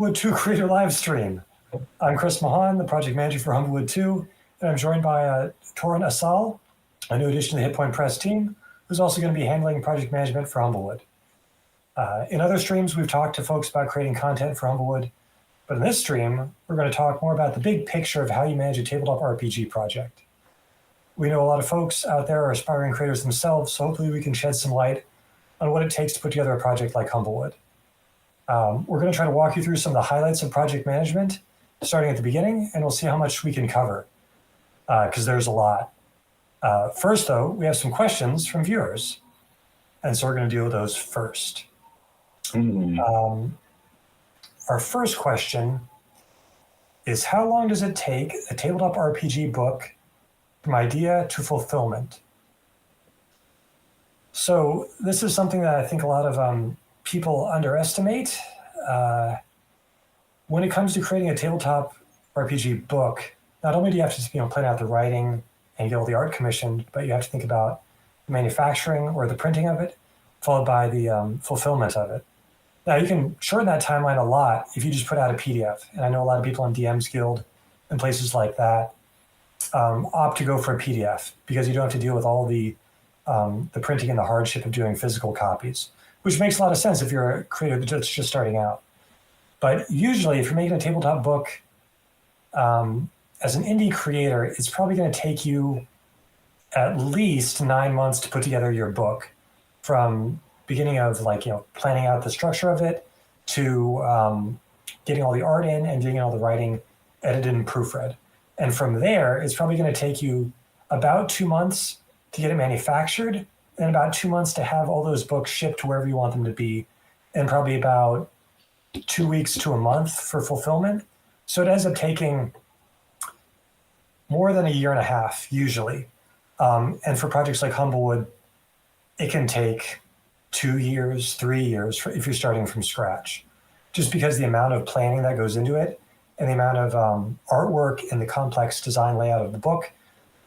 Humblewood 2 Creator Livestream. I'm Chris Mahon, the project manager for Humblewood 2, and I'm joined by Torin Assal, a new addition to the HitPoint Press team, who's also going to be handling project management for Humblewood. In other streams, we've talked to folks about creating content for Humblewood, but in this stream, we're going to talk more about the big picture of how you manage a tabletop RPG project. We know a lot of folks out there are aspiring creators themselves, so hopefully we can shed some light on what it takes to put together a project like Humblewood. We're going to try to walk you through some of the highlights of project management, starting at the beginning, and we'll see how much we can cover, because there's a lot. First, though, we have some questions from viewers, and so we're going to deal with those first. Our first question is, how long does it take a tabletop RPG book from idea to fulfillment? So this is something that I think a lot of people underestimate. When it comes to creating a tabletop RPG book, not only do you have to plan out the writing and get all the art commissioned, but you have to think about the manufacturing or the printing of it, followed by the fulfillment of it. Now, you can shorten that timeline a lot if you just put out a PDF. And I know a lot of people in DM's Guild and places like that opt to go for a PDF because you don't have to deal with all the printing and the hardship of doing physical copies, which makes a lot of sense if you're a creator that's just starting out. But usually, if you're making a tabletop book, as an indie creator, it's probably going to take you at least 9 months to put together your book, from beginning of planning out the structure of it to getting all the art in and doing all the writing, edited and proofread. And from there, it's probably going to take you about 2 months to get it manufactured, and about 2 months to have all those books shipped to wherever you want them to be, and probably about 2 weeks to a month for fulfillment. So it ends up taking more than a year and a half, usually. And for projects like Humblewood, it can take 2 years, 3 years if you're starting from scratch, just because the amount of planning that goes into it and the amount of artwork and the complex design layout of the book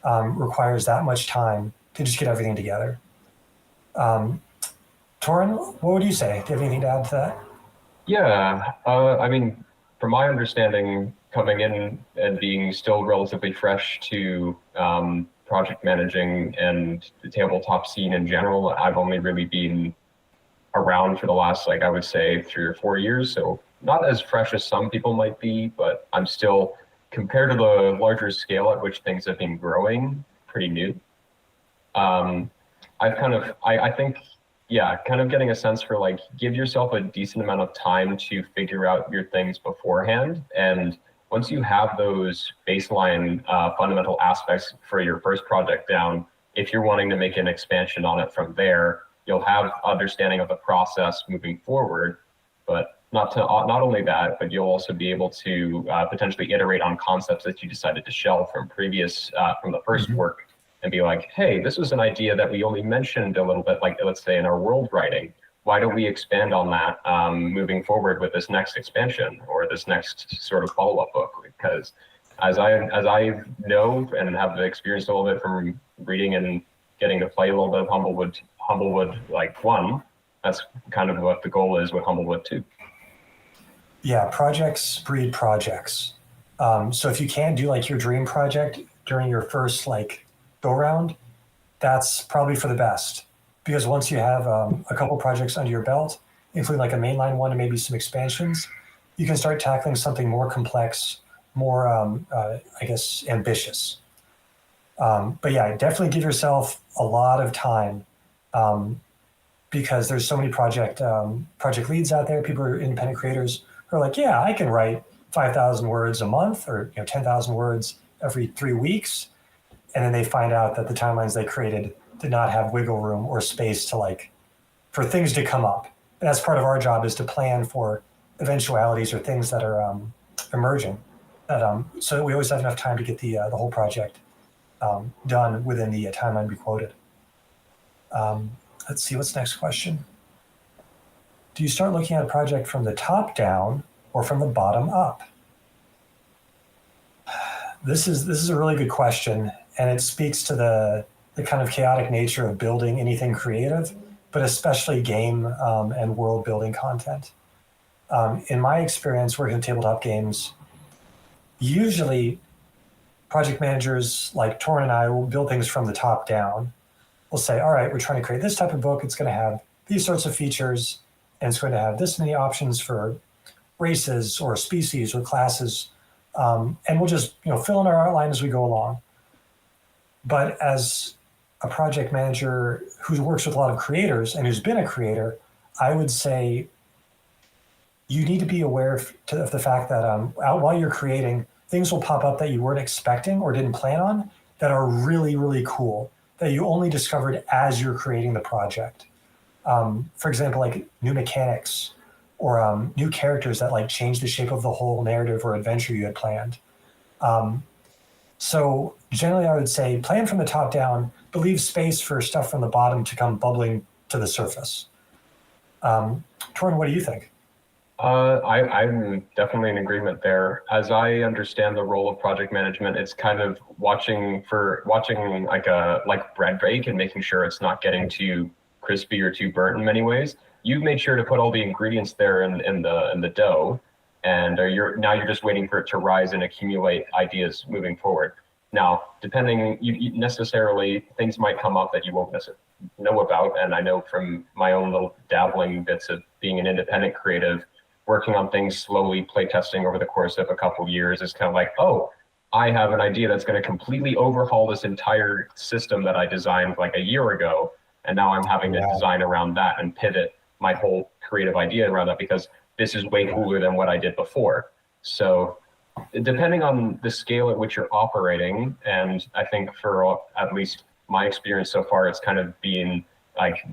requires that much time to just get everything together. Torin, what would you say? Do you have anything to add to that? Yeah, I mean, from my understanding, coming in and being still relatively fresh to project managing and the tabletop scene in general, I've only really been around for the last, I would say 3 or 4 years. So not as fresh as some people might be, but I'm still, compared to the larger scale at which things have been growing, pretty new. I think kind of getting a sense for give yourself a decent amount of time to figure out your things beforehand. And once you have those baseline fundamental aspects for your first project down, if you're wanting to make an expansion on it from there, you'll have understanding of the process moving forward. But not only that, but you'll also be able to potentially iterate on concepts that you decided to shelve from the first work, and be like, hey, this was an idea that we only mentioned a little bit, let's say in our world writing. Why don't we expand on that moving forward with this next expansion or this next sort of follow-up book? Because as I know and have experienced a little bit from reading and getting to play a little bit of Humblewood 1, that's kind of what the goal is with Humblewood 2. Yeah, projects breed projects. So if you can do your dream project during your first go round, that's probably for the best. Because once you have a couple projects under your belt, including a mainline one and maybe some expansions, you can start tackling something more complex, more, ambitious. But yeah, definitely give yourself a lot of time, because there's so many project leads out there, people who are independent creators who are yeah, I can write 5,000 words a month or 10,000 words every 3 weeks. And then they find out that the timelines they created did not have wiggle room or space to for things to come up. And that's part of our job, is to plan for eventualities or things that are emerging, so that we always have enough time to get the whole project done within the timeline we quoted. Let's see, what's the next question? Do you start looking at a project from the top down or from the bottom up? This is a really good question, and it speaks to the kind of chaotic nature of building anything creative, but especially game and world building content. In my experience working in tabletop games, usually project managers like Torin and I will build things from the top down. We'll say, all right, we're trying to create this type of book. It's going to have these sorts of features, and it's going to have this many options for races or species or classes. And we'll just fill in our outline as we go along. But as a project manager who works with a lot of creators and who's been a creator, I would say you need to be aware of the fact that while you're creating, things will pop up that you weren't expecting or didn't plan on that are really, really cool, that you only discovered as you're creating the project. For example, like new mechanics or new characters that like change the shape of the whole narrative or adventure you had planned. So generally I would say plan from the top down, but leave space for stuff from the bottom to come bubbling to the surface. Torin, what do you think? I'm definitely in agreement there. As I understand the role of project management, it's kind of watching like bread bake and making sure it's not getting too crispy or too burnt in many ways. You've made sure to put all the ingredients there in the dough, and you're just waiting for it to rise and accumulate ideas moving forward. Now, depending, you necessarily things might come up that you won't necessarily know about, and I know from my own little dabbling bits of being an independent creative, working on things slowly, playtesting over the course of a couple of years is kind of like, oh, I have an idea that's going to completely overhaul this entire system that I designed like a year ago, and now I'm having to design around that and pivot my whole creative idea around that because this is way cooler than what I did before. So depending on the scale at which you're operating, and I think for at least my experience so far, it's kind of been like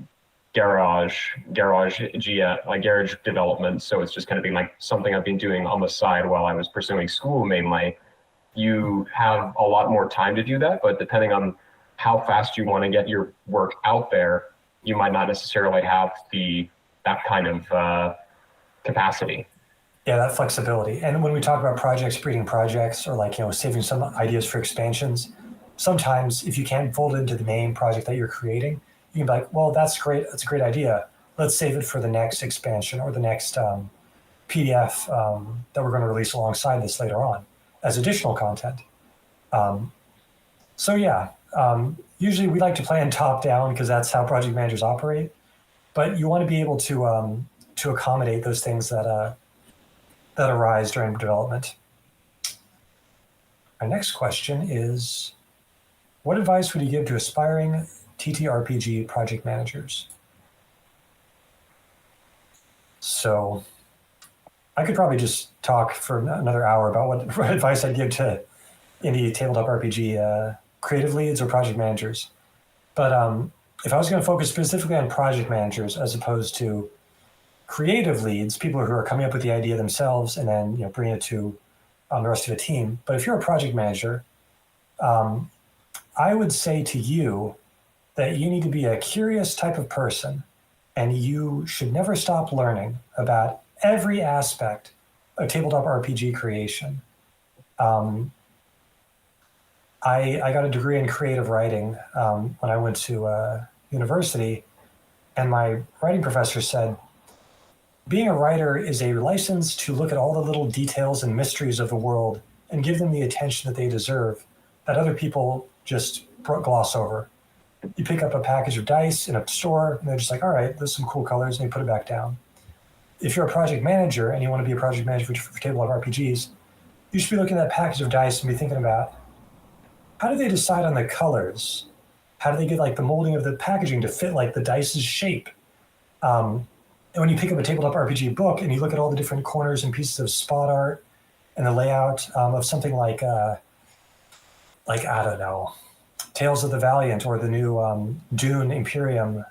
garage development. So it's just kind of been like something I've been doing on the side while I was pursuing school mainly. You have a lot more time to do that, but depending on how fast you want to get your work out there, you might not necessarily have that kind of capacity. Yeah, that flexibility. And when we talk about projects breeding projects or like, saving some ideas for expansions, sometimes if you can't fold it into the main project that you're creating, you can be like, well, that's great. That's a great idea. Let's save it for the next expansion or the next PDF that we're going to release alongside this later on as additional content. Usually we like to plan top down because that's how project managers operate. But you want to be able to accommodate those things that arise during development. Our next question is, what advice would you give to aspiring TTRPG project managers? So I could probably just talk for another hour about what advice I'd give to indie tabletop RPG creative leads or project managers. But if I was going to focus specifically on project managers as opposed to creative leads, people who are coming up with the idea themselves and then bringing it to the rest of the team. But if you're a project manager, I would say to you that you need to be a curious type of person, and you should never stop learning about every aspect of tabletop RPG creation. I got a degree in creative writing when I went to university, and my writing professor said, being a writer is a license to look at all the little details and mysteries of the world and give them the attention that they deserve that other people just gloss over. You pick up a package of dice in a store, and they're just like, all right, there's some cool colors, and you put it back down. If you're a project manager and you want to be a project manager for tabletop RPGs, you should be looking at that package of dice and be thinking about, how do they decide on the colors? How do they get like the molding of the packaging to fit like the dice's shape? And when you pick up a tabletop RPG book and you look at all the different corners and pieces of spot art and the layout of something like I don't know, Tales of the Valiant or the new Dune Imperium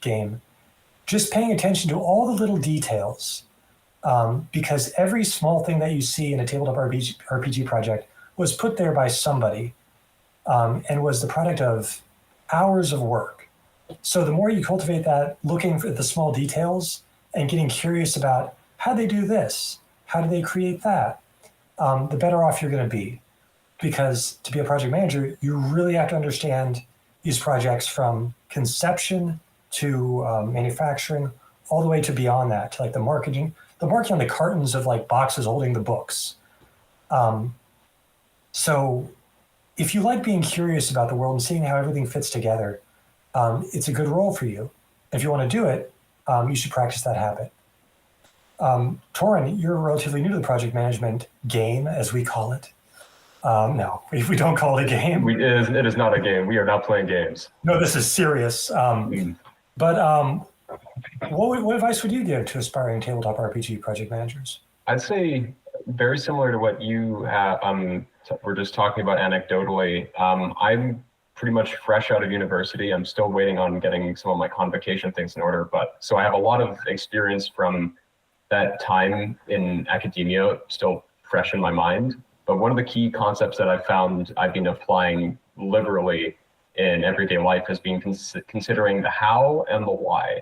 game, just paying attention to all the little details, because every small thing that you see in a tabletop RPG project was put there by somebody and was the product of hours of work. So the more you cultivate that, looking for the small details and getting curious about how they do this, how do they create that, the better off you're going to be. Because to be a project manager, you really have to understand these projects from conception to manufacturing, all the way to beyond that, to like the marketing the marking on the cartons of like boxes holding the books. So if you like being curious about the world and seeing how everything fits together, it's a good role for you. If you want to do it, you should practice that habit. Torin, you're relatively new to the project management game, as we call it. No, we don't call it a game. It is not a game. We are not playing games. No, this is serious. But what advice would you give to aspiring tabletop RPG project managers? I'd say very similar to what you were just talking about anecdotally. I'm pretty much fresh out of university. I'm still waiting on getting some of my convocation things in order, so I have a lot of experience from that time in academia still fresh in my mind. But one of the key concepts that I've found I've been applying liberally in everyday life has been considering the how and the why.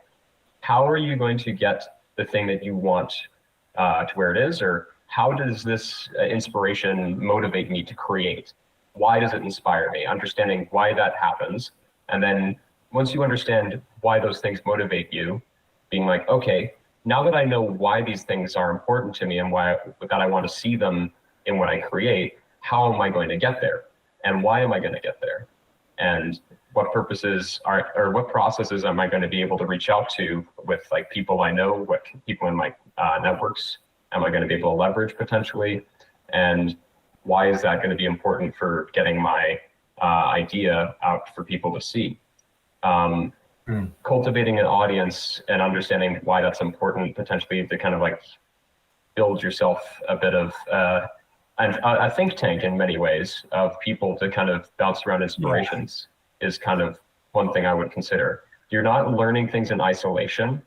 How are you going to get the thing that you want to where it is, or how does this inspiration motivate me to create? Why does it inspire me? Understanding why that happens. And then once you understand why those things motivate you, being like, okay, now that I know why these things are important to me and why that I want to see them in what I create, how am I going to get there? And why am I going to get there? And what purposes or what processes am I going to be able to reach out to with like people I know, what people in my networks am I going to be able to leverage potentially? And why is that going to be important for getting my idea out for people to see? Cultivating an audience and understanding why that's important potentially to kind of like build yourself a bit of a think tank in many ways of people to kind of bounce around inspirations is kind of one thing I would consider. You're not learning things in isolation,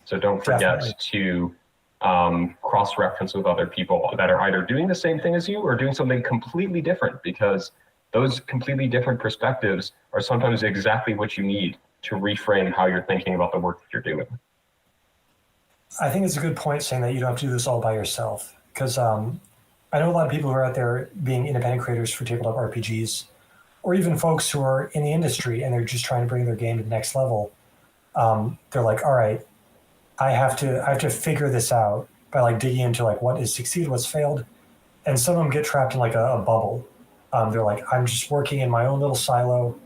so don't forget to cross-reference with other people that are either doing the same thing as you or doing something completely different, because those completely different perspectives are sometimes exactly what you need to reframe how you're thinking about the work that you're doing. I think it's a good point saying that you don't have to do this all by yourself, because I know a lot of people who are out there being independent creators for tabletop RPGs, or even folks who are in the industry and they're just trying to bring their game to the next level. They're like, all right, I have to figure this out by like digging into like what has succeeded, what's failed. And some of them get trapped in like a bubble. They're like, I'm just working in my own little silo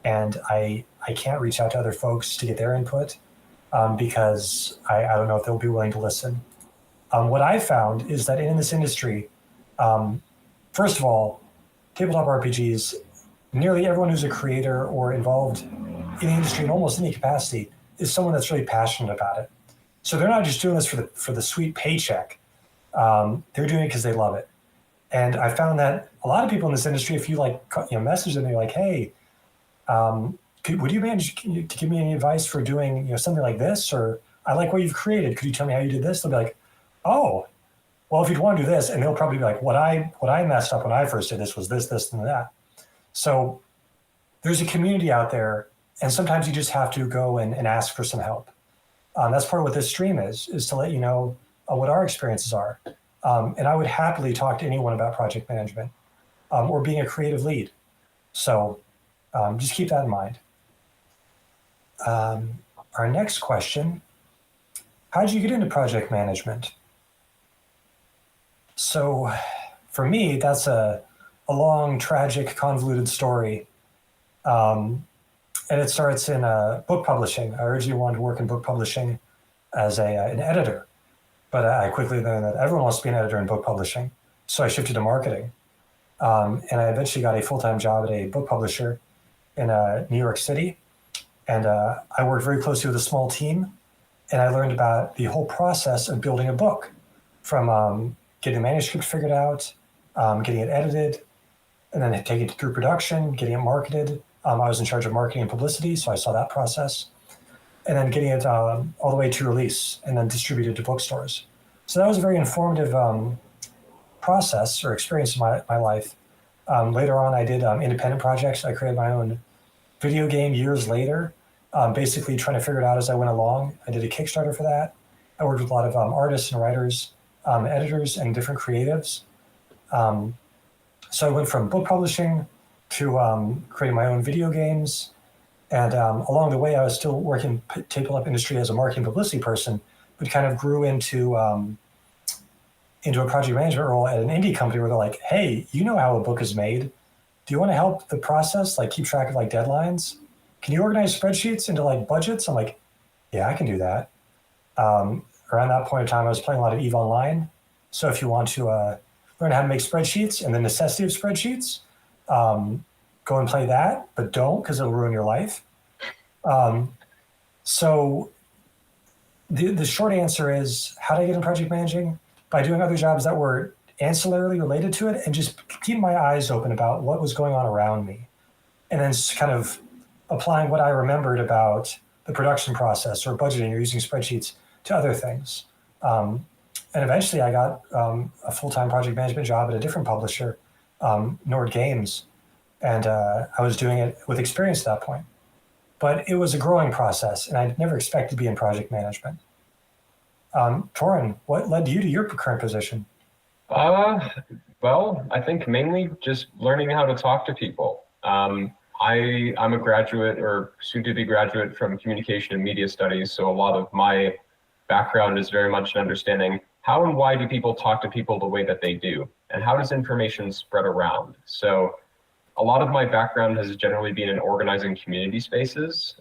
and I can't reach out to other folks to get their input because I don't know if they'll be willing to listen. What I found is that in this industry, first of all, tabletop RPGs, nearly everyone who's a creator or involved in the industry in almost any capacity is someone that's really passionate about it. So they're not just doing this for the sweet paycheck. They're doing it because they love it. And I found that a lot of people in this industry, if you like, message them, they're like, hey, would you manage to give me any advice for doing, something like this? Or I like what you've created. Could you tell me how you did this? They'll be like, oh, well, if you'd want to do this, and they'll probably be like, what I messed up when I first did this was this, and that. So there's a community out there, and sometimes you just have to go and ask for some help. That's part of what this stream is to let you know what our experiences are. And I would happily talk to anyone about project management or being a creative lead. So just keep that in mind. Our next question, how did you get into project management? So for me, that's a long, tragic, convoluted story. And it starts in book publishing. I originally wanted to work in book publishing as an editor, but I quickly learned that everyone wants to be an editor in book publishing. So I shifted to marketing. And I eventually got a full-time job at a book publisher in New York City. And I worked very closely with a small team. And I learned about the whole process of building a book, from getting the manuscript figured out, getting it edited, and then taking it through production, getting it marketed. I was in charge of marketing and publicity, so I saw that process. And then getting it all the way to release and then distributed to bookstores. So that was a very informative process or experience in my life. Later on, I did independent projects. I created my own video game years later, basically trying to figure it out as I went along. I did a Kickstarter for that. I worked with a lot of artists and writers, editors, and different creatives. So I went from book publishing to creating my own video games. And along the way, I was still working tabletop industry as a marketing publicity person, but kind of grew into a project management role at an indie company where they're like, hey, you know how a book is made. Do you want to help the process, like keep track of like deadlines? Can you organize spreadsheets into like budgets? I'm like, yeah, I can do that. Around that point in time, I was playing a lot of EVE Online. So if you want to learn how to make spreadsheets and the necessity of spreadsheets, go and play that, but don't, because it'll ruin your life. So the short answer is, how did I get in project managing? By doing other jobs that were ancillarily related to it and just keep my eyes open about what was going on around me. And then kind of applying what I remembered about the production process or budgeting or using spreadsheets to other things. And eventually I got a full-time project management job at a different publisher, Nord Games. And I was doing it with experience at that point. But it was a growing process, and I never expected to be in project management. Torin, what led you to your current position? Well, I think mainly just learning how to talk to people. I'm a graduate or soon-to-be graduate from communication and media studies, so a lot of my background is very much in understanding how and why do people talk to people the way that they do, and how does information spread around. So a lot of my background has generally been in organizing community spaces.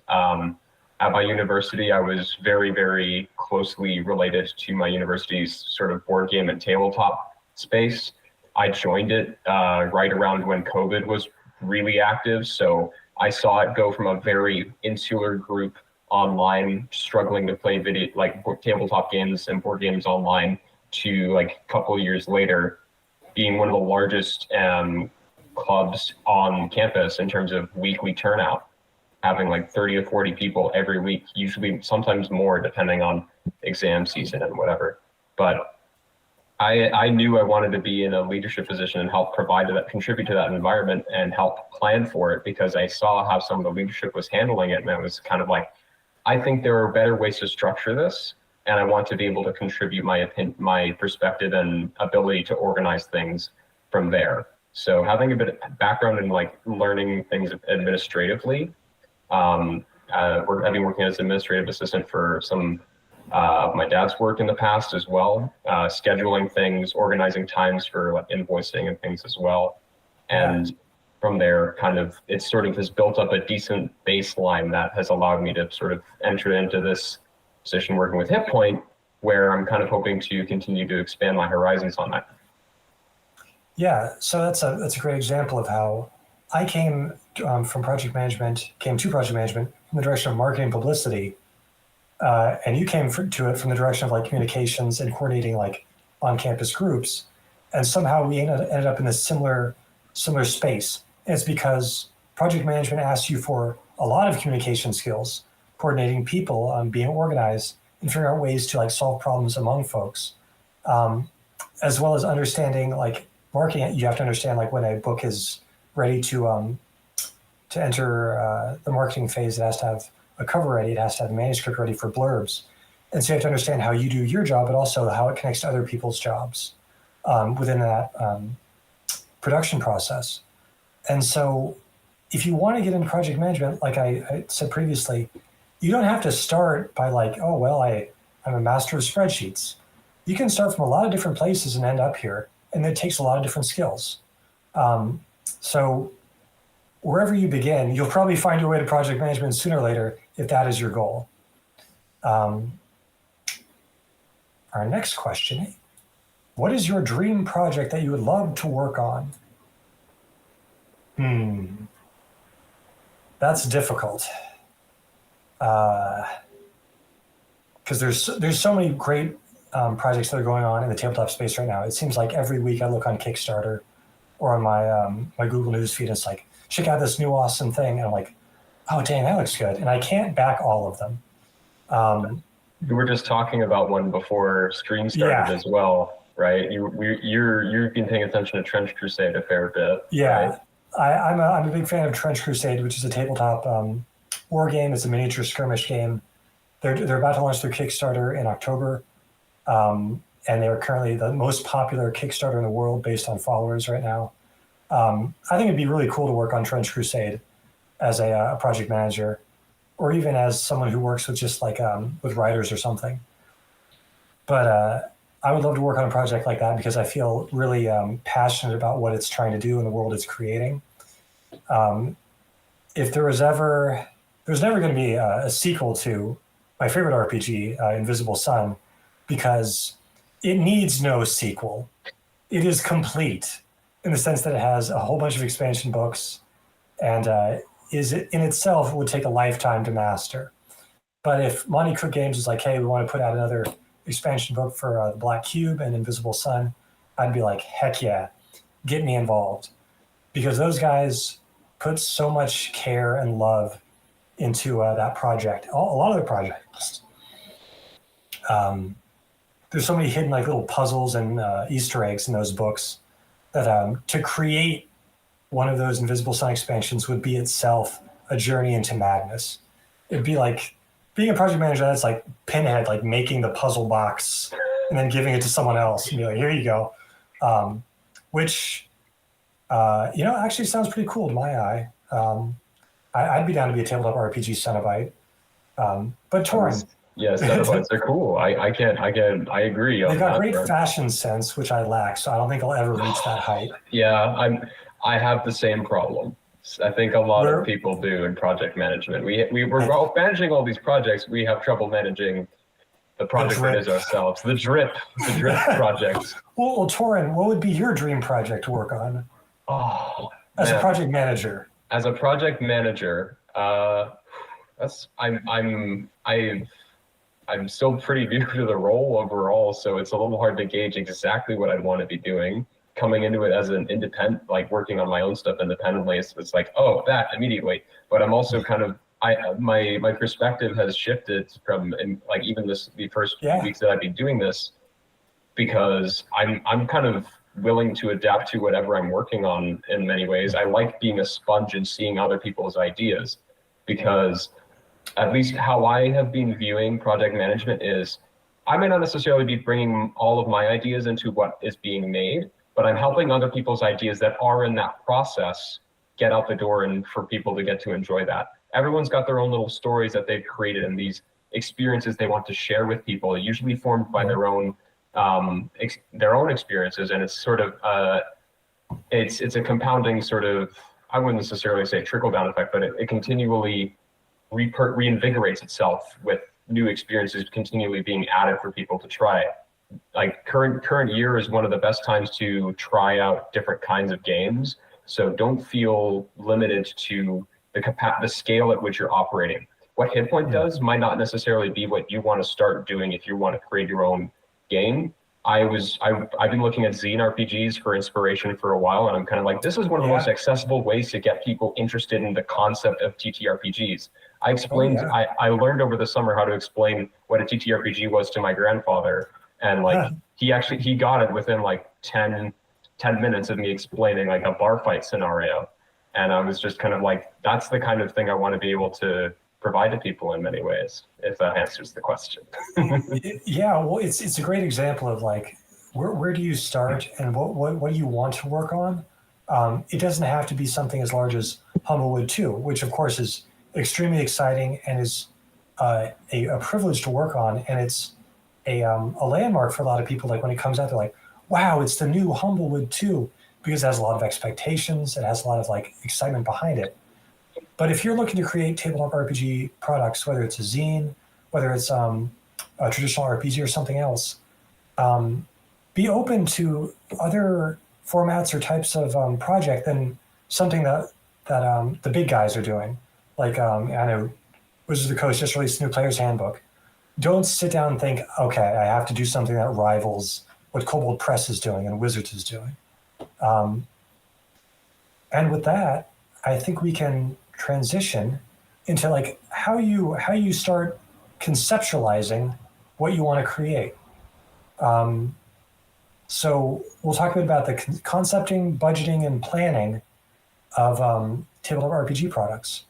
At my university, I was very, very closely related to my university's sort of board game and tabletop space. I joined it right around when COVID was really active. So I saw it go from a very insular group online struggling to play tabletop games and board games online to like a couple of years later being one of the largest clubs on campus in terms of weekly turnout, having like 30 to 40 people every week, usually sometimes more depending on exam season and whatever. But I knew I wanted to be in a leadership position and help contribute to that environment and help plan for it, because I saw how some of the leadership was handling it. And I was kind of like, I think there are better ways to structure this. And I want to be able to contribute my perspective and ability to organize things from there. So having a bit of background in like learning things administratively, I've been working as an administrative assistant for some of my dad's work in the past as well, scheduling things, organizing times for like invoicing and things as well. And from there, it sort of has built up a decent baseline that has allowed me to sort of enter into this position working with Hit Point, where I'm kind of hoping to continue to expand my horizons on that. Yeah, so that's a great example of how I came to project management from the direction of marketing and publicity, and you came to it from the direction of like communications and coordinating like on-campus groups, and somehow we ended up in this similar space. And it's because project management asks you for a lot of communication skills, coordinating people, being organized, and figuring out ways to like solve problems among folks, as well as understanding like marketing. You have to understand like when a book is ready to enter the marketing phase, it has to have a cover ready, it has to have a manuscript ready for blurbs. And so you have to understand how you do your job, but also how it connects to other people's jobs within that production process. And so if you want to get into project management, like I said previously, you don't have to start by like, oh, well, I'm a master of spreadsheets. You can start from a lot of different places and end up here. And it takes a lot of different skills. So wherever you begin, you'll probably find your way to project management sooner or later if that is your goal. Our next question, what is your dream project that you would love to work on? That's difficult. Because there's so many great projects that are going on in the tabletop space right now. It seems like every week I look on Kickstarter or on my Google News feed, and it's like, check out this new awesome thing. And I'm like, oh, dang, that looks good. And I can't back all of them. We were just talking about one before stream started as well, right? You've been paying attention to Trench Crusade a fair bit. Yeah, right? I'm a big fan of Trench Crusade, which is a tabletop war game. It's a miniature skirmish game. They're about to launch their Kickstarter in October. And they're currently the most popular Kickstarter in the world based on followers right now. I think it'd be really cool to work on Trench Crusade as a project manager, or even as someone who works with just like with writers or something. But I would love to work on a project like that because I feel really passionate about what it's trying to do in the world it's creating. If there's never going to be a sequel to my favorite RPG, Invisible Sun, because it needs no sequel. It is complete in the sense that it has a whole bunch of expansion books, and is it in itself would take a lifetime to master. But if Monty Cook Games is like, hey, we want to put out another expansion book for the Black Cube and Invisible Sun, I'd be like, heck yeah, get me involved. Because those guys put so much care and love into that project. A lot of the projects. There's so many hidden like little puzzles and Easter eggs in those books that to create one of those Invisible Sun expansions would be itself a journey into madness. It'd be like being a project manager, that's like Pinhead, like making the puzzle box and then giving it to someone else and be like, here you go. Which, actually sounds pretty cool to my eye. I'd be down to be a tabletop RPG Cenobite. But Torin. Yeah, Cenobites are cool. I agree. They got great fashion sense, which I lack, so I don't think I'll ever reach that height. Yeah, I have the same problem. I think a lot of people do in project management. We're all managing all these projects. We have trouble managing the project that is ourselves. The drip projects. Well, Torin, what would be your dream project to work on? Oh, as a project manager. As a project manager, I'm still pretty new to the role overall, so it's a little hard to gauge exactly what I'd want to be doing. Coming into it as an independent, like working on my own stuff independently, it's like, oh, that immediately. But I'm also kind of, my perspective has shifted from like even the first few weeks that I'd be doing this, because I'm kind of willing to adapt to whatever I'm working on in many ways. I like being a sponge and seeing other people's ideas, because at least how I have been viewing project management is I may not necessarily be bringing all of my ideas into what is being made, but I'm helping other people's ideas that are in that process get out the door and for people to get to enjoy that. Everyone's got their own little stories that they've created and these experiences they want to share with people, usually formed by their own experiences. And it's sort of, it's a compounding sort of, I wouldn't necessarily say trickle down effect, but it continually reinvigorates itself with new experiences continually being added for people to try. Like current year is one of the best times to try out different kinds of games. So don't feel limited to the scale at which you're operating. What Hitpoint does might not necessarily be what you want to start doing if you want to create your own game. I've been looking at zine RPGs for inspiration for a while, and I'm kind of like, this is one of the most accessible ways to get people interested in the concept of TTRPGs. I learned over the summer how to explain what a TTRPG was to my grandfather, and like he got it within like 10 minutes of me explaining like a bar fight scenario. And I was just kind of like, that's the kind of thing I want to be able to provide to people in many ways, if that answers the question. Yeah, well, it's a great example of like, where do you start and what do you want to work on? It doesn't have to be something as large as Humblewood 2, which of course is extremely exciting and is a privilege to work on. And it's a landmark for a lot of people. Like when it comes out, they're like, wow, it's the new Humblewood 2, because it has a lot of expectations. It has a lot of like excitement behind it. But if you're looking to create tabletop RPG products, whether it's a zine, whether it's a traditional RPG or something else, be open to other formats or types of project than something that the big guys are doing. Like I know Wizards of the Coast just released a new player's handbook. Don't sit down and think, okay, I have to do something that rivals what Kobold Press is doing and Wizards is doing. And with that, I think we can transition into like how you start conceptualizing what you want to create. So we'll talk a bit about the concepting, budgeting, and planning of tabletop RPG products.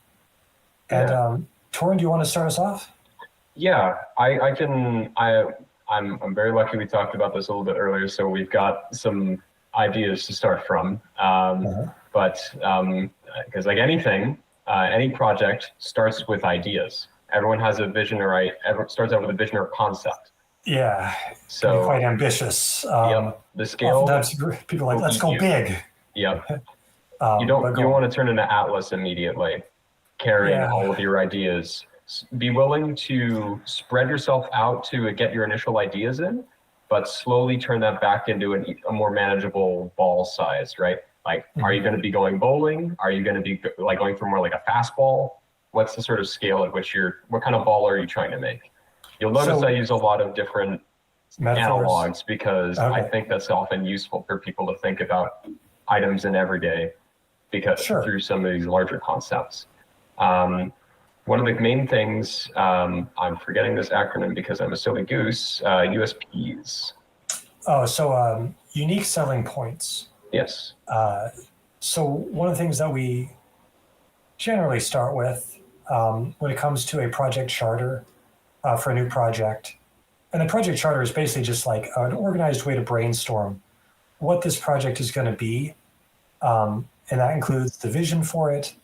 And Torin, do you want to start us off? Yeah, I can. I'm very lucky we talked about this a little bit earlier, so we've got some ideas to start from. But because like anything, any project starts with ideas. Everyone has a vision, everyone starts out with a vision or concept. Yeah, can be So quite ambitious. the scale. Oftentimes people are like, let's go big. Yep. You But don't go want to turn into Atlas immediately, carrying Yeah, all of your ideas. Be willing to spread yourself out to get your initial ideas in, but slowly turn that back into a more manageable ball size, right? Like, are you going to be going bowling? Are you going to be like going for more like a fastball? What's the sort of scale at which what kind of ball are you trying to make? You'll notice So I use a lot of different metaphors. analogs because I think that's often useful for people to think about items in everyday because Sure. through some of these larger concepts. One of the main things, I'm forgetting this acronym because I'm a silly goose, USPs. Oh, so unique selling points. Yes. So one of the things that we generally start with when it comes to a project charter for a new project, and the project charter is basically just like an organized way to brainstorm what this project is going to be. And that includes the vision for it,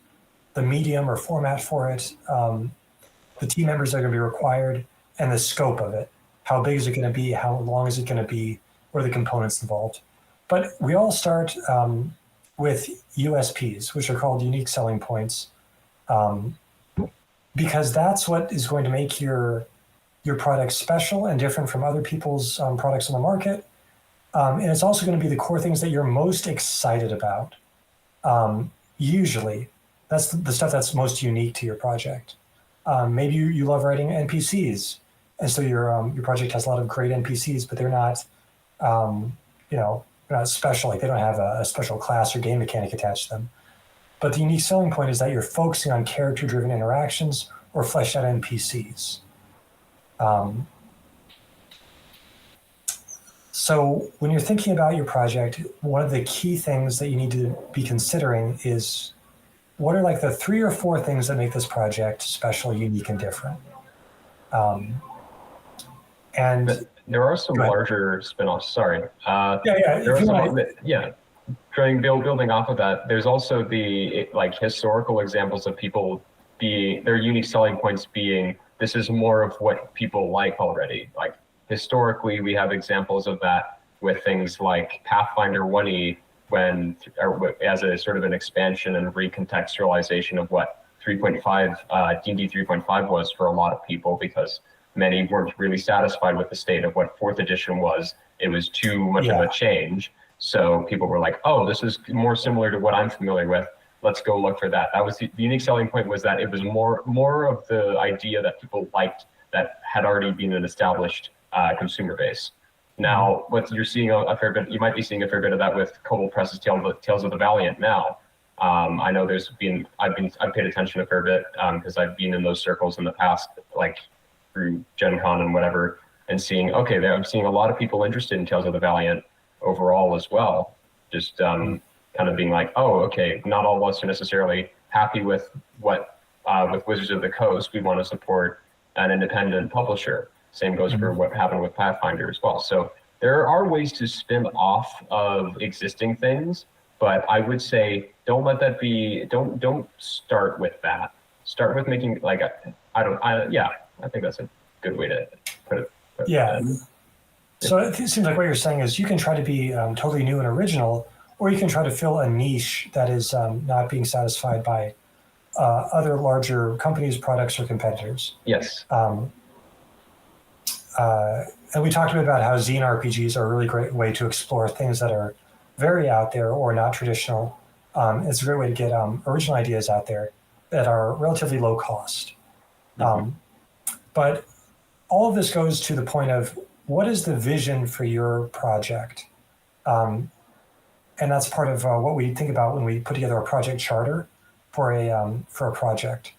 the medium or format for it, the team members that are going to be required, and the scope of it. How big is it going to be? How long is it going to be? What are the components involved? But we all start with USPs, which are called unique selling points, because that's what is going to make your product special and different from other people's products on the market. And it's also going to be the core things that you're most excited about. Usually, that's the stuff that's most unique to your project. Maybe you love writing NPCs, and so your project has a lot of great NPCs, but they're not, they're not special. Like they don't have a special class or game mechanic attached to them. But the unique selling point is that you're focusing on character-driven interactions or fleshed out NPCs. So when you're thinking about your project, one of the key things that you need to be considering is what are like the 3 or 4 things that make this project special, unique, and different. And there are some larger spin-offs. Sorry. Building off of that, there's also the like historical examples of people their unique selling points being this is more of what people like already. Like historically, we have examples of that with things like Pathfinder 1E as a sort of an expansion and recontextualization of what 3.5 D&D 3.5 was for a lot of people because many weren't really satisfied with the state of what 4th edition was. It was too much of a change. So people were like, oh, this is more similar to what I'm familiar with. Let's go look for that. That was the unique selling point was that it was more of the idea that people liked that had already been an established consumer base. Now, what you're seeing a fair bit, you might be seeing a fair bit of that with Kobold Press's Tales of the Valiant now. I know I've paid attention a fair bit because I've been in those circles in the past, like through Gen Con and whatever, and seeing, okay, I'm seeing a lot of people interested in Tales of the Valiant overall as well. Just kind of being like, oh, okay, not all of us are necessarily happy with what, with Wizards of the Coast. We want to support an independent publisher. Same goes for what happened with Pathfinder as well. So there are ways to spin off of existing things, but I would say don't let that be, don't start with that. Start with making like, I think that's a good way to put it. So it seems like what you're saying is you can try to be totally new and original, or you can try to fill a niche that is not being satisfied by other larger companies, products, or competitors. Yes. And we talked a bit about how zine RPGs are a really great way to explore things that are very out there or not traditional. It's a great way to get original ideas out there that are relatively low cost. But all of this goes to the point of what is the vision for your project? And that's part of what we think about when we put together a project charter for a project.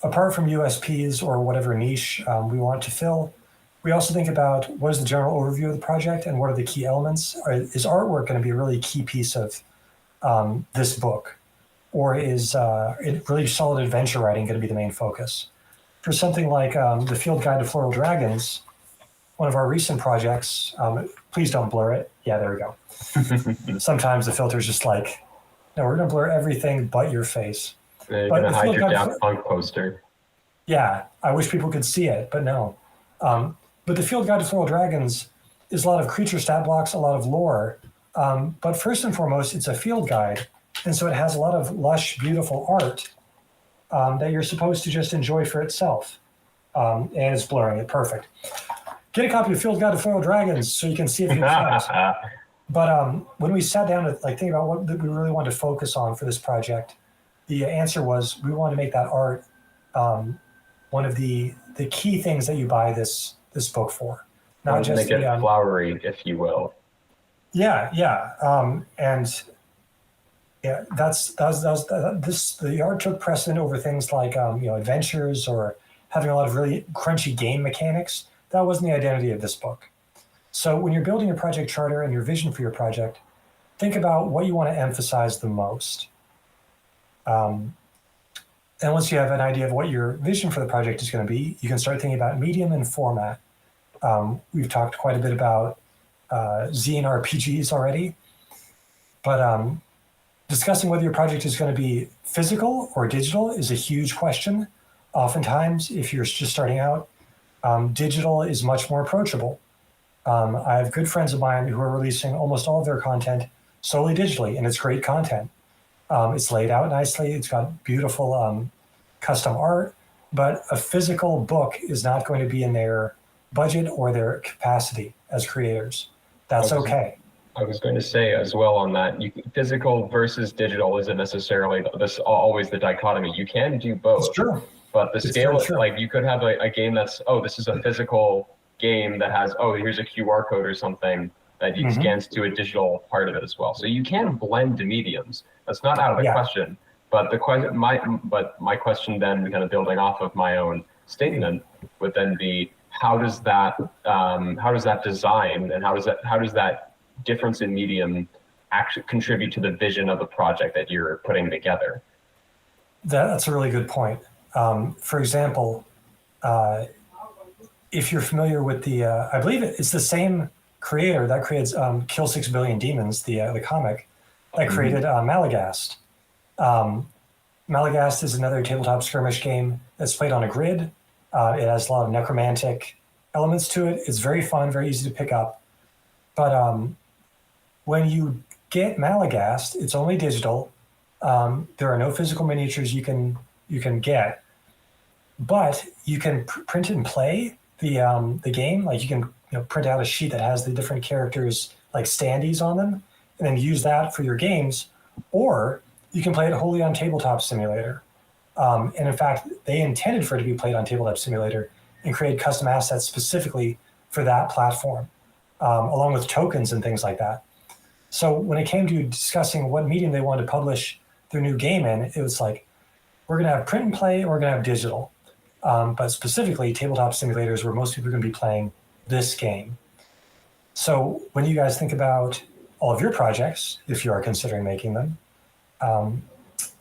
Apart from USPs or whatever niche we want to fill, we also think about what is the general overview of the project and what are the key elements. Is artwork going to be a really key piece of this book? Or is really solid adventure writing going to be the main focus? For something like the Field Guide to Floral Dragons, one of our recent projects, please don't blur it. Yeah, there we go. Sometimes the filter's just like, no, we're going to blur everything but your face. You're going to hide your Daft Punk poster. Yeah, I wish people could see it, but no. But the Field Guide to Floral Dragons is a lot of creature stat blocks, a lot of lore. But first and foremost, it's a field guide. And so it has a lot of lush, beautiful art that you're supposed to just enjoy for itself. And it's blurring it perfect. Get a copy of Field Guide to Floral Dragons so you can see if you can. But when we sat down to think about what we really wanted to focus on for this project, the answer was we want to make that art one of the key things that you buy this book for. Not just make it flowery, if you will. Yeah. And yeah, the art took precedent over things like adventures or having a lot of really crunchy game mechanics. That wasn't the identity of this book. So when you're building your project charter and your vision for your project, think about what you want to emphasize the most. And once you have an idea of what your vision for the project is going to be, you can start thinking about medium and format. We've talked quite a bit about zine RPGs already, but discussing whether your project is going to be physical or digital is a huge question. Oftentimes, if you're just starting out, digital is much more approachable. I have good friends of mine who are releasing almost all of their content solely digitally, and it's great content. It's laid out nicely. It's got beautiful custom art, but a physical book is not going to be in their budget or their capacity as creators. That's okay. I was going to say as well on that, physical versus digital isn't necessarily always the dichotomy. You can do both. It's true. But the scale, like you could have a game that's, this is a physical game that has, here's a QR code or something that you scans to a digital part of it as well. So you can blend the mediums. That's not out of the question. But my question then, kind of building off of my own statement, would then be, how does that design and how does that difference in medium actually contribute to the vision of the project that you're putting together? That's a really good point. For example, if you're familiar with I believe it's the same creator that creates Kill 6 Billion Demons, the comic, that created Malagast. Malagast is another tabletop skirmish game that's played on a grid. It has a lot of necromantic elements to it. It's very fun, very easy to pick up. But when you get Malagast, it's only digital. There are no physical miniatures you can get, but you can print and play the game. Like you can print out a sheet that has the different characters like standees on them, and then use that for your games. Or you can play it wholly on Tabletop Simulator. And in fact, they intended for it to be played on Tabletop Simulator and create custom assets specifically for that platform, along with tokens and things like that. So when it came to discussing what medium they wanted to publish their new game in, it was like, we're going to have print and play, or we're going to have digital. But specifically, Tabletop Simulator is where most people are going to be playing this game. So when you guys think about all of your projects, if you are considering making them,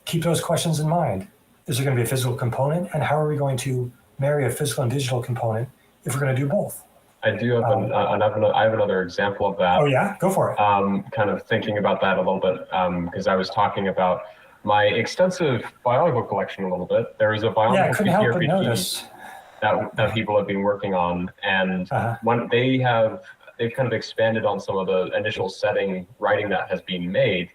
keep those questions in mind. Is there going to be a physical component? And how are we going to marry a physical and digital component if we're going to do both? I do have I have another example of that. Oh yeah, go for it. Kind of thinking about that a little bit, because I was talking about my extensive biological collection a little bit. There is a biological RPG that people have been working on, and when they've kind of expanded on some of the initial setting writing that has been made,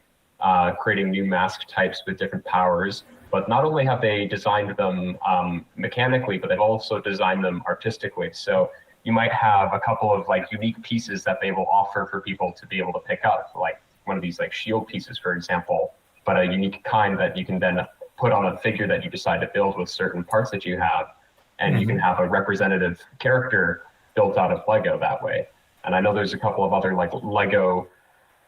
creating new mask types with different powers. But not only have they designed them mechanically, but they've also designed them artistically. So you might have a couple of like unique pieces that they will offer for people to be able to pick up, like one of these like shield pieces, for example, but a unique kind that you can then put on a figure that you decide to build with certain parts that you have. And you can have a representative character built out of Lego that way. And I know there's a couple of other like Lego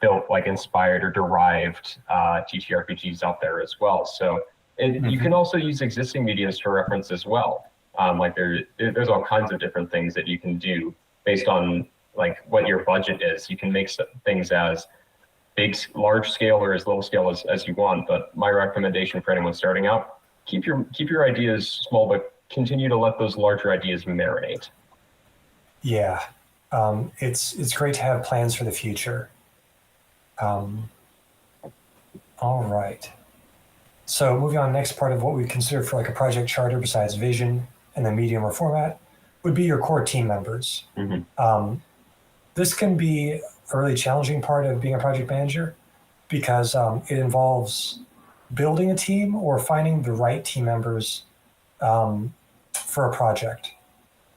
built, like inspired or derived TTRPGs out there as well. So you can also use existing mediums for reference as well. Like there's all kinds of different things that you can do based on like what your budget is. You can make things as big, large scale or as little scale as you want. But my recommendation for anyone starting out, keep your ideas small, but continue to let those larger ideas marinate. Yeah, it's great to have plans for the future. All right. So moving on, next part of what we consider for like a project charter besides vision and the medium or format, would be your core team members. This can be a really challenging part of being a project manager because it involves building a team or finding the right team members for a project.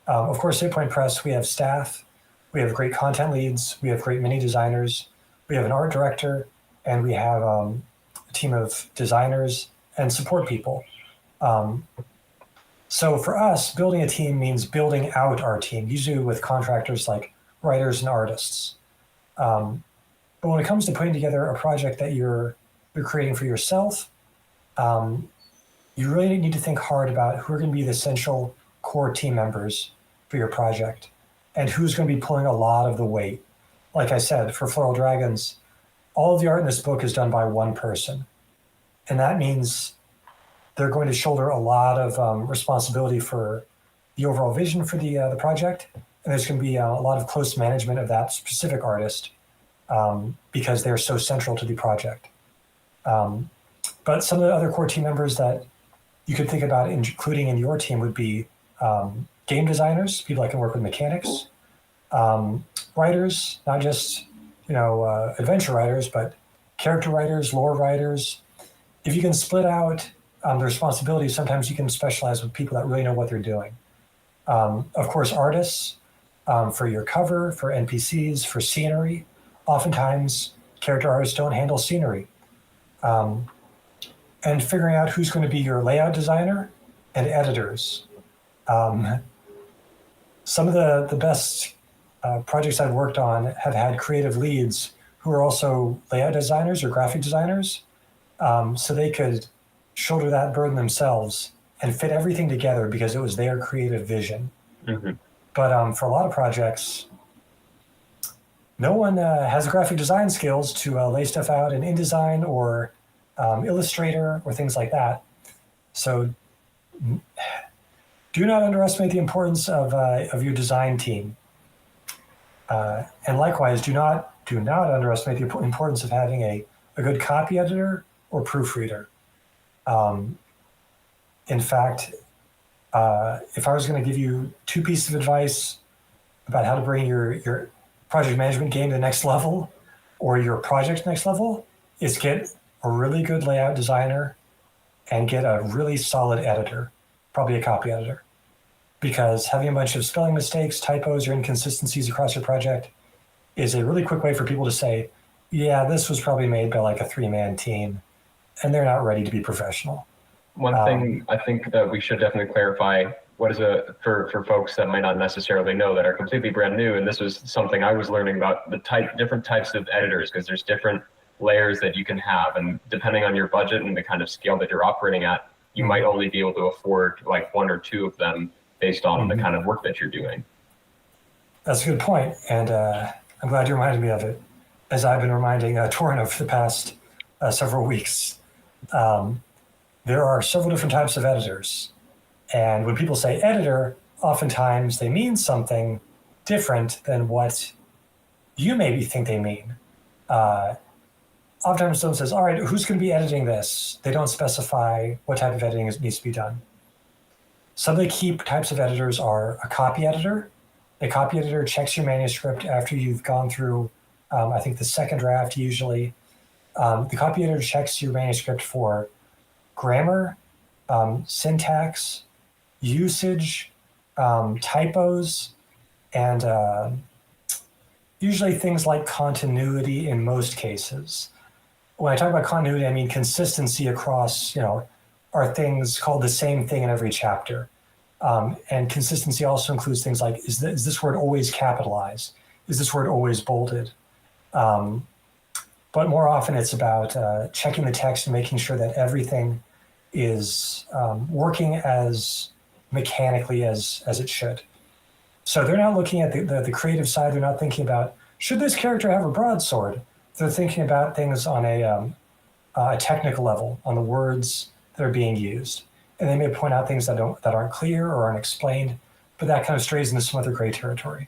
Of course, at Point Press, we have staff, we have great content leads, we have great mini designers, we have an art director, and we have a team of designers and support people. So for us, building a team means building out our team, usually with contractors like writers and artists. But when it comes to putting together a project that you're creating for yourself, you really need to think hard about who are going to be the essential core team members for your project and who's going to be pulling a lot of the weight. Like I said, for Floral Dragons, all of the art in this book is done by one person. And that means they're going to shoulder a lot of responsibility for the overall vision for the project. And there's going to be a lot of close management of that specific artist because they're so central to the project. But some of the other core team members that you could think about including in your team would be game designers, people that can work with mechanics, writers, not just adventure writers, but character writers, lore writers. If you can split out the responsibilities, sometimes you can specialize with people that really know what they're doing. Of course, artists for your cover, for NPCs, for scenery. Oftentimes, character artists don't handle scenery. And figuring out who's going to be your layout designer and editors. Some of the best projects I've worked on have had creative leads who are also layout designers or graphic designers, so they could shoulder that burden themselves and fit everything together because it was their creative vision. But for a lot of projects, no one has graphic design skills to lay stuff out in InDesign or Illustrator or things like that. So do not underestimate the importance of your design team. And likewise, do not underestimate the importance of having a good copy editor or proofreader. In fact, if I was going to give you two pieces of advice about how to bring your project management game to the next level or your project next level, is get a really good layout designer and get a really solid editor, probably a copy editor. Because having a bunch of spelling mistakes, typos, or inconsistencies across your project is a really quick way for people to say, yeah, this was probably made by like a 3-man team, and they're not ready to be professional. One thing I think that we should definitely clarify, for folks that might not necessarily know that are completely brand new, and this was something I was learning about, different types of editors, because there's different layers that you can have, and depending on your budget and the kind of scale that you're operating at, you might only be able to afford like one or two of them based on the kind of work that you're doing. That's a good point, and I'm glad you reminded me of it, as I've been reminding Torin of the past several weeks. There are several different types of editors, and when people say editor, oftentimes they mean something different than what you maybe think they mean. Oftentimes someone says, all right, who's going to be editing this? They don't specify what type of editing needs to be done. Some of the key types of editors are a copy editor. A copy editor checks your manuscript after you've gone through, I think, the second draft usually. The copy editor checks your manuscript for grammar, syntax, usage, typos, and usually things like continuity in most cases. When I talk about continuity, I mean consistency across, are things called the same thing in every chapter. And consistency also includes things like, is this word always capitalized? Is this word always bolded? But more often it's about checking the text and making sure that everything is working as mechanically as it should. So they're not looking at the creative side. They're not thinking about, should this character have a broadsword? They're thinking about things on a technical level, on the words that are being used. And they may point out things that aren't clear or aren't explained, but that kind of strays into some other gray territory.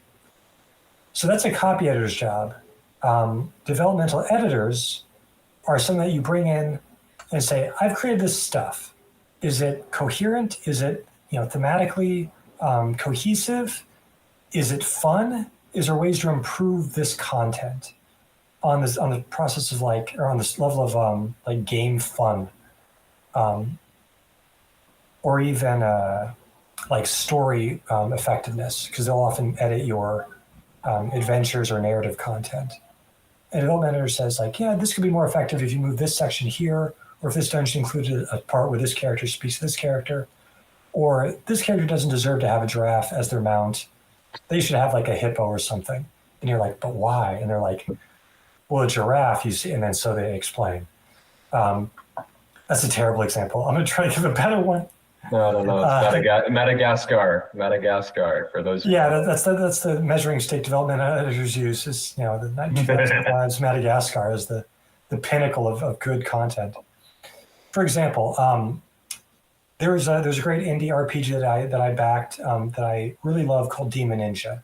So that's a copy editor's job. Developmental editors are something that you bring in and say, I've created this stuff. Is it coherent? Is it thematically cohesive? Is it fun? Is there ways to improve this content on the process of or on this level of like game fun, or even like story effectiveness? Because they'll often edit your adventures or narrative content. And a development editor says like, yeah, this could be more effective if you move this section here, or if this dungeon included a part where this character speaks to this character, or this character doesn't deserve to have a giraffe as their mount. They should have like a hippo or something. And you're like, but why? And they're like, well, a giraffe, you see, and then so they explain. That's a terrible example. I'm going to try to give a better one. No. It's Madagascar for those. Yeah, that's the measuring stick development editors use. Is the 1905's Madagascar is the pinnacle of good content. For example, there's a great indie RPG that I backed that I really love called Demon Ninja.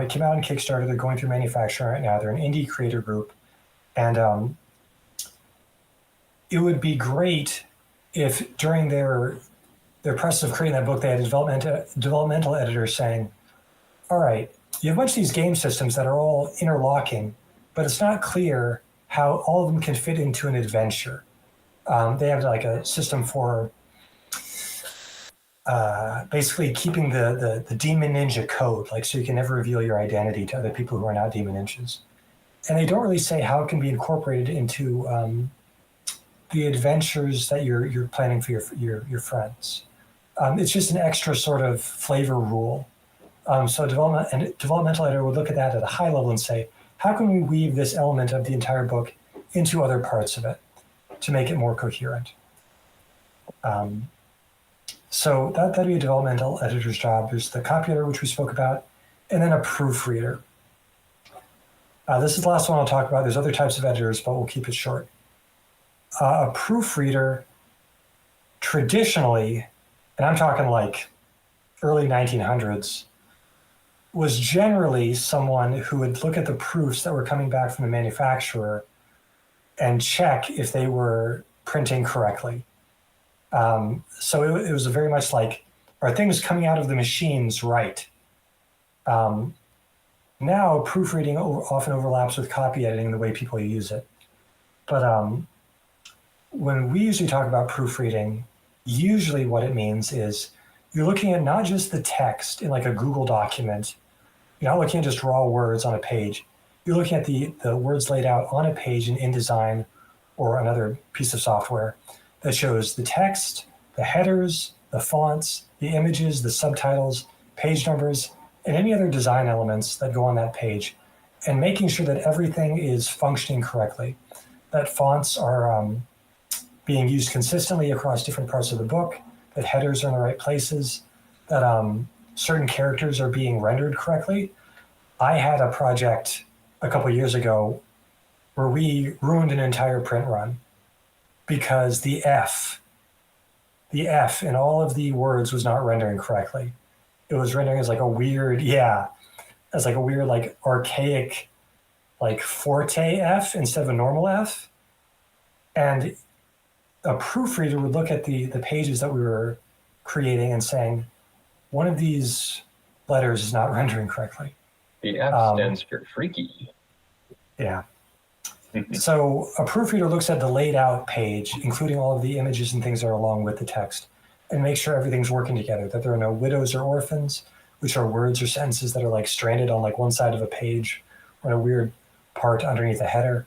It came out on Kickstarter. They're going through manufacturing right now. They're an indie creator group, and it would be great if during their process of creating that book, they had a developmental editor saying, all right, you have a bunch of these game systems that are all interlocking, but it's not clear how all of them can fit into an adventure. They have like a system for basically keeping the demon ninja code, like so you can never reveal your identity to other people who are not demon ninjas. And they don't really say how it can be incorporated into the adventures that you're planning for your friends. It's just an extra sort of flavor rule. So a developmental editor would look at that at a high level and say, how can we weave this element of the entire book into other parts of it to make it more coherent? So that'd be a developmental editor's job. There's the copy editor, which we spoke about, and then a proofreader. This is the last one I'll talk about. There's other types of editors, but we'll keep it short. A proofreader, traditionally, and I'm talking like early 1900s, was generally someone who would look at the proofs that were coming back from the manufacturer and check if they were printing correctly. So it was very much like, are things coming out of the machines right? Now, proofreading often overlaps with copy editing the way people use it. But when we usually talk about proofreading, usually what it means is you're looking at not just the text in like a Google document. You're not looking at just raw words on a page. You're looking at the words laid out on a page in InDesign or another piece of software that shows the text, the headers, the fonts, the images, the subtitles, page numbers, and any other design elements that go on that page, and making sure that everything is functioning correctly, that fonts are being used consistently across different parts of the book, that headers are in the right places, that certain characters are being rendered correctly. I had a project a couple years ago where we ruined an entire print run because the F in all of the words was not rendering correctly. It was rendering as like a weird, like archaic, like forte F instead of a normal F. And a proofreader would look at the pages that we were creating and saying, one of these letters is not rendering correctly. The F stands for freaky. Yeah. So a proofreader looks at the laid out page, including all of the images and things that are along with the text, and makes sure everything's working together, that there are no widows or orphans, which are words or sentences that are like stranded on like one side of a page or a weird part underneath a header.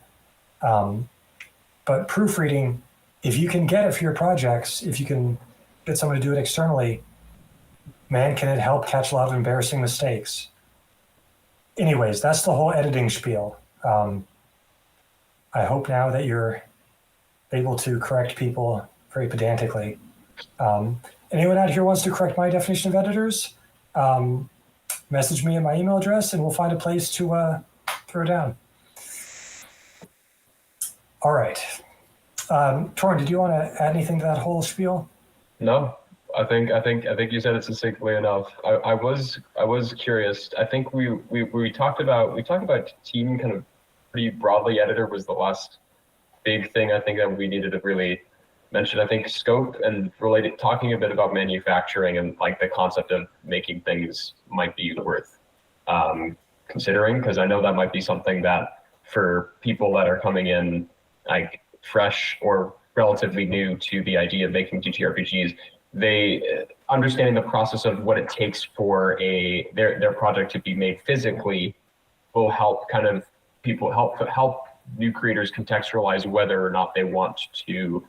But proofreading, if you can get it for your projects, if you can get someone to do it externally, man, can it help catch a lot of embarrassing mistakes. Anyways, that's the whole editing spiel. I hope now that you're able to correct people very pedantically. Anyone out here wants to correct my definition of editors? Message me at my email address and we'll find a place to throw down. All right. Torin, did you want to add anything to that whole spiel? No, I think you said it succinctly enough. I was curious. I think we talked about team kind of pretty broadly. Editor was the last big thing I think that we needed to really mentioned, I think, scope and talking a bit about manufacturing and like the concept of making things might be worth considering, because I know that might be something that for people that are coming in like fresh or relatively new to the idea of making TTRPGs, they understanding the process of what it takes for their project to be made physically will help kind of help new creators contextualize whether or not they want to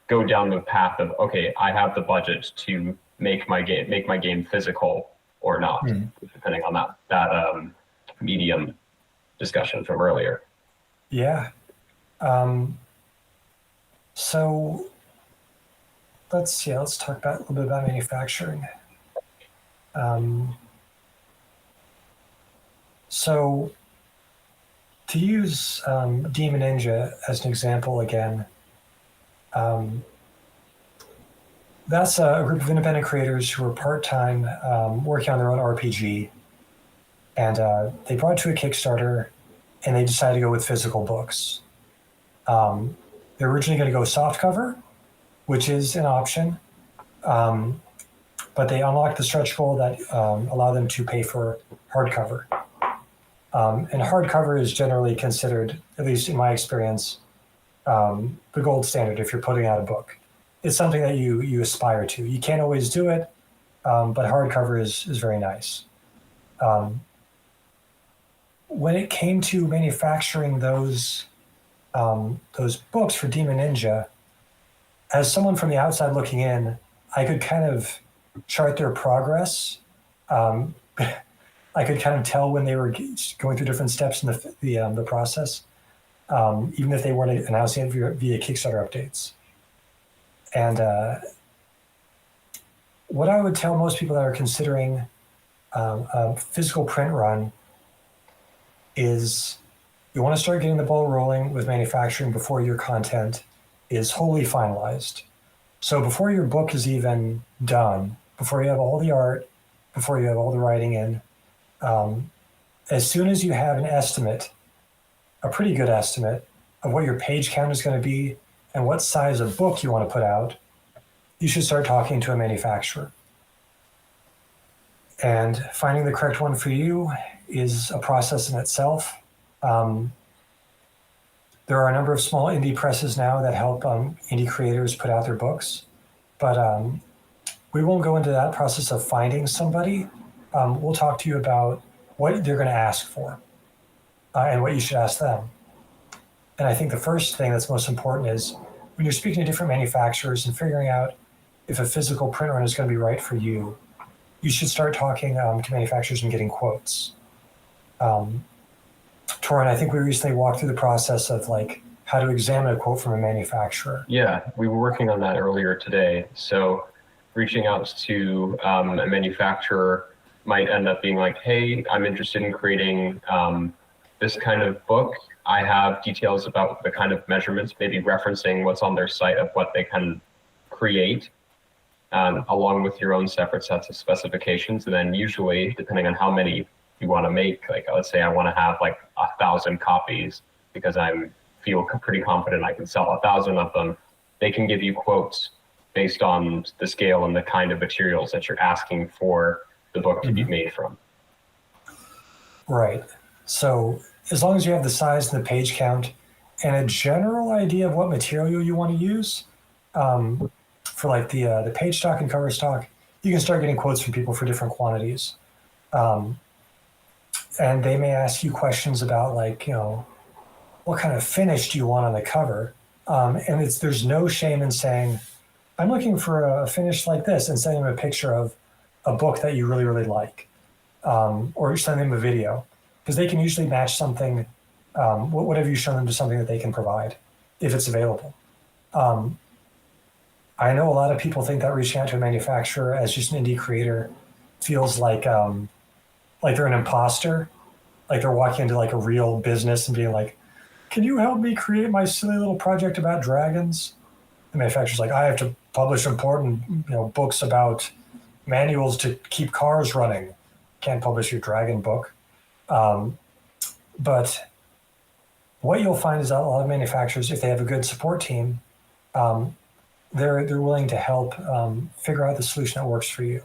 go down the path of, okay, I have the budget to make my game physical or not, depending on that medium discussion from earlier. Yeah. So let's talk about a little bit about manufacturing. So to use Demon Ninja as an example again, that's a group of independent creators who are part-time working on their own RPG. And they brought it to a Kickstarter, and they decided to go with physical books. They're originally going to go softcover, which is an option, but they unlocked the stretch goal that allowed them to pay for hardcover. And hardcover is generally considered, at least in my experience, the gold standard if you're putting out a book. It's something that you aspire to. You can't always do it, but hardcover is very nice. When it came to manufacturing those books for Demon Ninja, as someone from the outside looking in, I could kind of chart their progress. I could kind of tell when they were going through different steps in the process, even if they weren't announcing it via Kickstarter updates. And what I would tell most people that are considering a physical print run is you want to start getting the ball rolling with manufacturing before your content is wholly finalized. So before your book is even done, before you have all the art, before you have all the writing in, as soon as you have an estimate, a pretty good estimate of what your page count is going to be and what size of book you want to put out, you should start talking to a manufacturer. And finding the correct one for you is a process in itself. There are a number of small indie presses now that help indie creators put out their books, but we won't go into that process of finding somebody. We'll talk to you about what they're going to ask for and what you should ask them. And I think the first thing that's most important is when you're speaking to different manufacturers and figuring out if a physical print run is going to be right for you, you should start talking to manufacturers and getting quotes. Torin, I think we recently walked through the process of like how to examine a quote from a manufacturer. Yeah, we were working on that earlier today. So reaching out to a manufacturer might end up being like, hey, I'm interested in creating this kind of book. I have details about the kind of measurements, maybe referencing what's on their site of what they can create, along with your own separate sets of specifications. And then usually, depending on how many you want to make, like let's say I want to have like 1,000 copies because I feel pretty confident I can sell 1,000 of them, they can give you quotes based on the scale and the kind of materials that you're asking for the book to be made from. Right. So as long as you have the size and the page count and a general idea of what material you want to use for like the page stock and cover stock, you can start getting quotes from people for different quantities. And they may ask you questions about like, what kind of finish do you want on the cover? And there's no shame in saying, I'm looking for a finish like this, and sending them a picture of a book that you really, really like, or send them a video, because they can usually match something, whatever you show them, to something that they can provide if it's available. I know a lot of people think that reaching out to a manufacturer as just an indie creator feels like they're an imposter, like they're walking into like a real business and being like, can you help me create my silly little project about dragons? The manufacturer's like, I have to publish important books about manuals to keep cars running. Can't publish your dragon book. But what you'll find is that a lot of manufacturers, if they have a good support team, they're willing to help figure out the solution that works for you.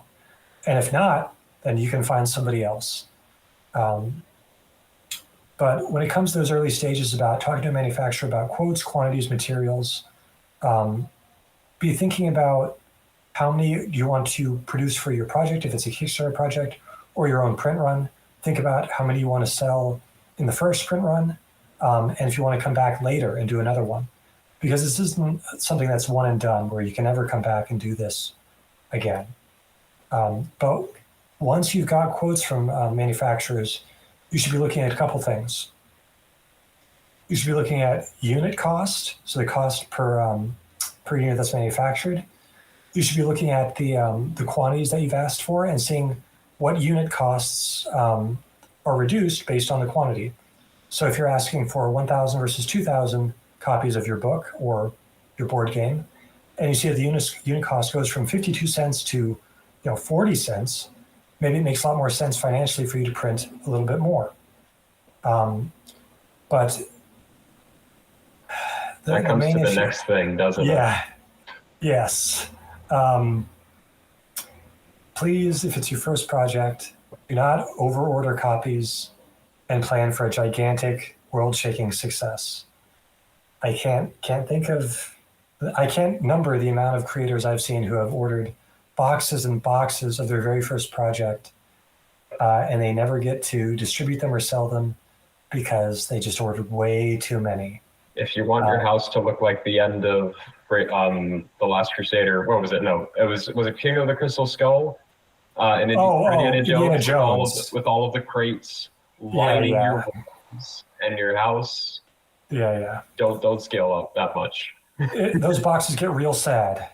And if not, then you can find somebody else. But when it comes to those early stages about talking to a manufacturer about quotes, quantities, materials, be thinking about how many you want to produce for your project, if it's a Kickstarter project, or your own print run. Think about how many you want to sell in the first print run, and if you want to come back later and do another one. Because this isn't something that's one and done, where you can never come back and do this again. But once you've got quotes from manufacturers, you should be looking at a couple things. You should be looking at unit cost, so the cost per unit that's manufactured. You should be looking at the quantities that you've asked for and seeing what unit costs are reduced based on the quantity. So if you're asking for 1,000 versus 2,000 copies of your book or your board game, and you see that the unit cost goes from 52 cents to 40 cents, maybe it makes a lot more sense financially for you to print a little bit more. But that comes to the next thing, doesn't it? Yeah. Yes. Please, if it's your first project, do not over-order copies and plan for a gigantic, world-shaking success. I can't number the amount of creators I've seen who have ordered boxes and boxes of their very first project, and they never get to distribute them or sell them because they just ordered way too many. If you want your house to look like the end of The Last Crusader, what was it? No, was it King of the Crystal Skull? And Indiana Jones with all of the crates lining your walls and your house. Yeah. Don't scale up that much. Those boxes get real sad.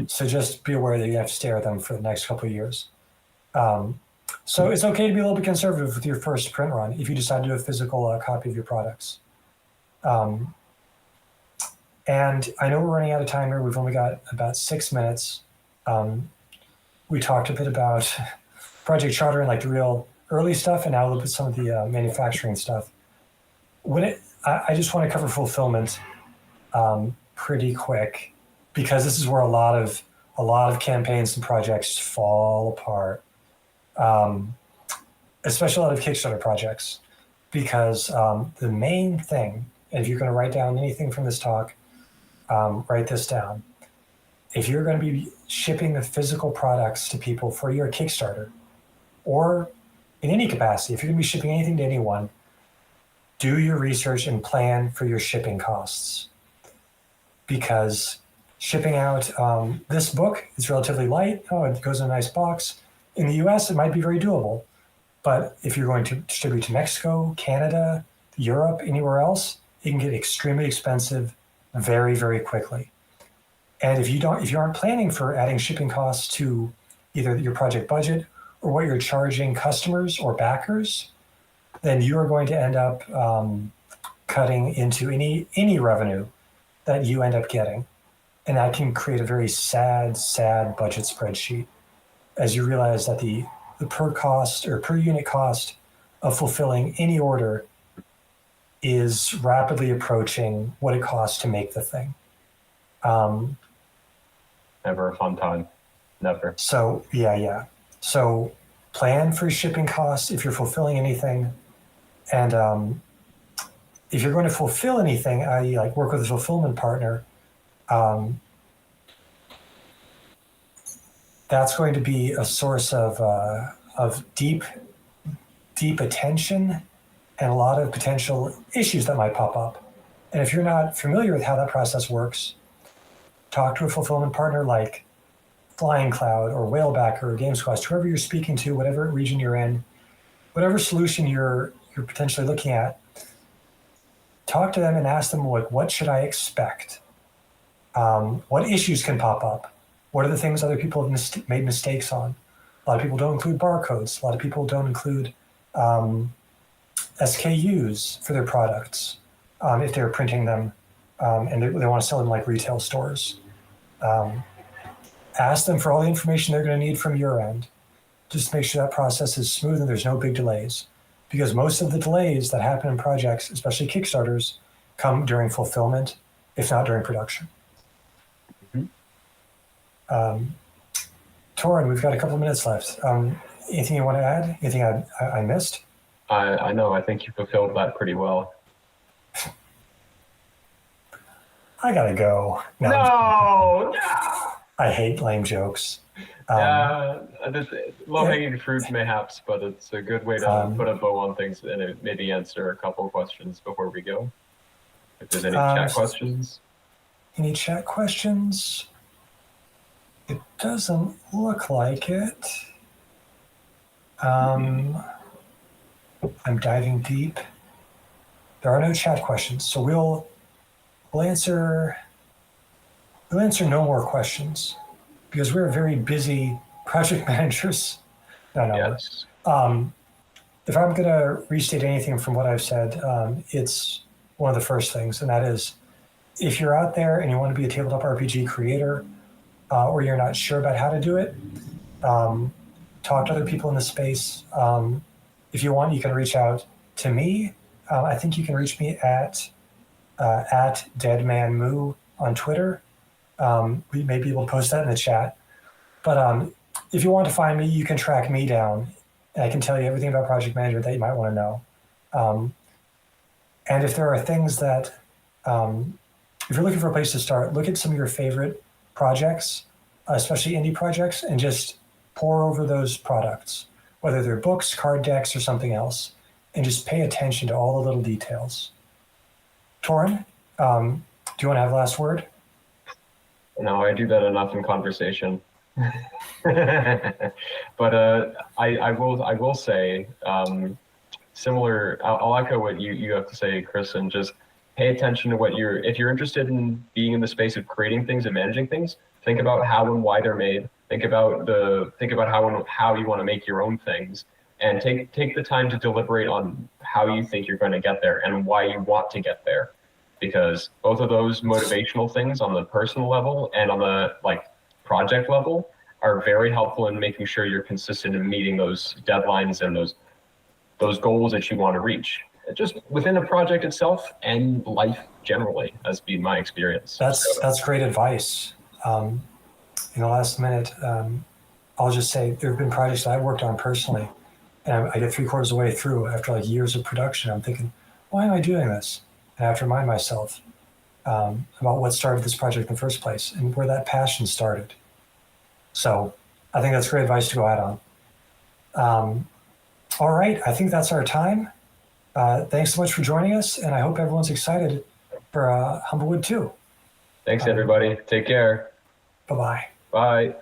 So just be aware that you have to stare at them for the next couple of years. So it's okay to be a little bit conservative with your first print run if you decide to do a physical copy of your products. And I know we're running out of time here. We've only got about 6 minutes. We talked a bit about Project Charter and like the real early stuff, and now a little bit some of the manufacturing stuff. I just want to cover fulfillment pretty quick, because this is where a lot of campaigns and projects fall apart, especially a lot of Kickstarter projects, because the main thing, and if you're going to write down anything from this talk, write this down. If you're going to be shipping the physical products to people for your Kickstarter, or in any capacity, if you're going to be shipping anything to anyone, do your research and plan for your shipping costs. Because shipping out this book is relatively light. It goes in a nice box. In the US, it might be very doable. But if you're going to distribute to Mexico, Canada, Europe, anywhere else, it can get extremely expensive very, very quickly. And if you aren't planning for adding shipping costs to either your project budget or what you're charging customers or backers, then you are going to end up cutting into any revenue that you end up getting. And that can create a very sad budget spreadsheet, as you realize that the per cost or per unit cost of fulfilling any order is rapidly approaching what it costs to make the thing. Never a fun time. Never. So, yeah. So plan for shipping costs if you're fulfilling anything. And if you're going to fulfill anything, i.e. like work with a fulfillment partner, that's going to be a source of deep attention and a lot of potential issues that might pop up. And if you're not familiar with how that process works, talk to a fulfillment partner like Flying Cloud or Whaleback or GamesQuest, whoever you're speaking to, whatever region you're in, whatever solution you're potentially looking at. Talk to them and ask them, like, what should I expect? What issues can pop up? What are the things other people have made mistakes on? A lot of people don't include barcodes. A lot of people don't include SKUs for their products if they're printing them and they want to sell them like retail stores. Ask them for all the information they're going to need from your end. Just make sure that process is smooth and there's no big delays. because most of the delays that happen in projects, especially Kickstarters, come during fulfillment, if not during production. Torin, we've got a couple of minutes left. Anything you want to add? Anything I missed? I know. I think you fulfilled that pretty well. I gotta go. No. I hate lame jokes. Low-hanging fruit, mayhaps, but it's a good way to put a bow on things and maybe answer a couple of questions before we go. If there's any chat questions. Any chat questions? It doesn't look like it. I'm diving deep. There are no chat questions, so we'll answer no more questions because we're very busy project managers. No. Yes. If I'm going to restate anything from what I've said, it's one of the first things, and that is, if you're out there and you want to be a tabletop RPG creator, or you're not sure about how to do it, talk to other people in the space. If you want, you can reach out to me. I think you can reach me at deadmanmoo on Twitter. We may be able to post that in the chat. But if you want to find me, you can track me down, and I can tell you everything about project management that you might want to know. And if there are things that, if you're looking for a place to start, look at some of your favorite projects, especially indie projects, and just pore over those products, whether they're books, card decks, or something else, and just pay attention to all the little details. Torin, do you want to have last word? No, I do that enough in conversation. But I will say, similar. I'll echo what you have to say, Chris, and just pay attention to if you're interested in being in the space of creating things and managing things, think about how and why they're made. Think about how you want to make your own things, and take the time to deliberate on how you think you're going to get there and why you want to get there, because both of those motivational things on the personal level and on the project level are very helpful in making sure you're consistent in meeting those deadlines and those goals that you want to reach, just within a project itself and life generally, has been my experience. That's great advice. In the last minute, I'll just say there have been projects that I've worked on personally, and I get 3/4 of the way through after years of production. I'm thinking, why am I doing this? And I have to remind myself about what started this project in the first place and where that passion started. So I think that's great advice to go out on. All right, I think that's our time. Thanks so much for joining us, and I hope everyone's excited for Humblewood 2. Thanks, everybody. Take care. Bye-bye. Bye.